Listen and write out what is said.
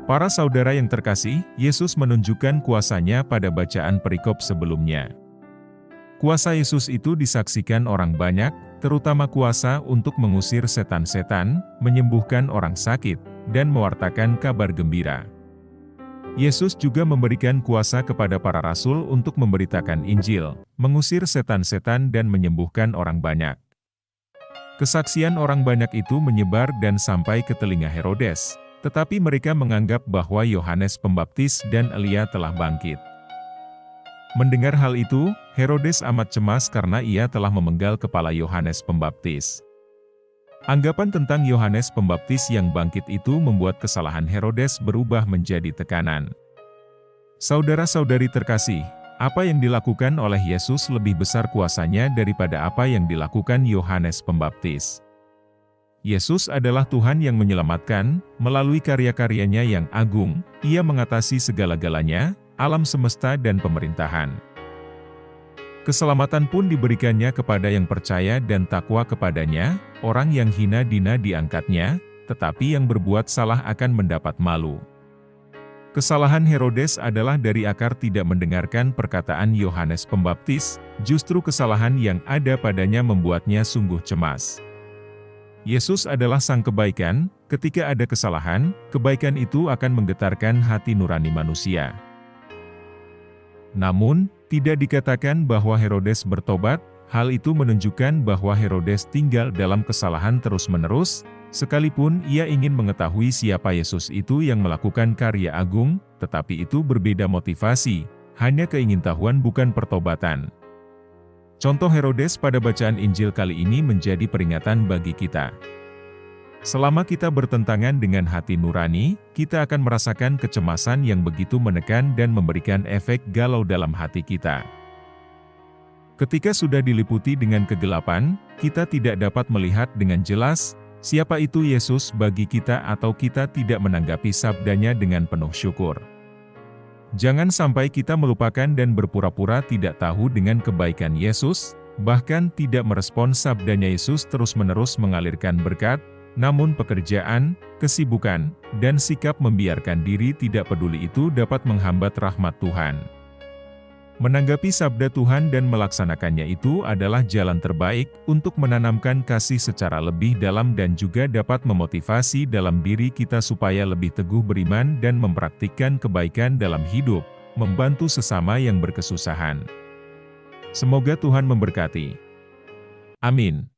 Para saudara yang terkasih, Yesus menunjukkan kuasanya pada bacaan perikop sebelumnya. Kuasa Yesus itu disaksikan orang banyak, terutama kuasa untuk mengusir setan-setan, menyembuhkan orang sakit, dan mewartakan kabar gembira. Yesus juga memberikan kuasa kepada para rasul untuk memberitakan Injil, mengusir setan-setan dan menyembuhkan orang banyak. Kesaksian orang banyak itu menyebar dan sampai ke telinga Herodes, tetapi mereka menganggap bahwa Yohanes Pembaptis dan Elia telah bangkit. Mendengar hal itu, Herodes amat cemas karena ia telah memenggal kepala Yohanes Pembaptis. Anggapan tentang Yohanes Pembaptis yang bangkit itu membuat kesalahan Herodes berubah menjadi tekanan. Saudara-saudari terkasih, apa yang dilakukan oleh Yesus lebih besar kuasanya daripada apa yang dilakukan Yohanes Pembaptis. Yesus adalah Tuhan yang menyelamatkan, melalui karya-karyanya yang agung, Ia mengatasi segala-galanya, alam semesta dan pemerintahan. Keselamatan pun diberikannya kepada yang percaya dan takwa kepadanya, orang yang hina dina diangkatnya, tetapi yang berbuat salah akan mendapat malu. Kesalahan Herodes adalah dari akar tidak mendengarkan perkataan Yohanes Pembaptis, justru kesalahan yang ada padanya membuatnya sungguh cemas. Yesus adalah Sang Kebaikan, ketika ada kesalahan, kebaikan itu akan menggetarkan hati nurani manusia. Namun, tidak dikatakan bahwa Herodes bertobat, hal itu menunjukkan bahwa Herodes tinggal dalam kesalahan terus-menerus, sekalipun ia ingin mengetahui siapa Yesus itu yang melakukan karya agung, tetapi itu berbeda motivasi, hanya keingintahuan bukan pertobatan. Contoh Herodes pada bacaan Injil kali ini menjadi peringatan bagi kita. Selama kita bertentangan dengan hati nurani, kita akan merasakan kecemasan yang begitu menekan dan memberikan efek galau dalam hati kita. Ketika sudah diliputi dengan kegelapan, kita tidak dapat melihat dengan jelas siapa itu Yesus bagi kita atau kita tidak menanggapi sabdanya dengan penuh syukur. Jangan sampai kita melupakan dan berpura-pura tidak tahu dengan kebaikan Yesus, bahkan tidak merespon sabdanya. Yesus terus-menerus mengalirkan berkat, namun pekerjaan, kesibukan, dan sikap membiarkan diri tidak peduli itu dapat menghambat rahmat Tuhan. Menanggapi sabda Tuhan dan melaksanakannya itu adalah jalan terbaik untuk menanamkan kasih secara lebih dalam dan juga dapat memotivasi dalam diri kita supaya lebih teguh beriman dan mempraktikkan kebaikan dalam hidup, membantu sesama yang berkesusahan. Semoga Tuhan memberkati. Amin.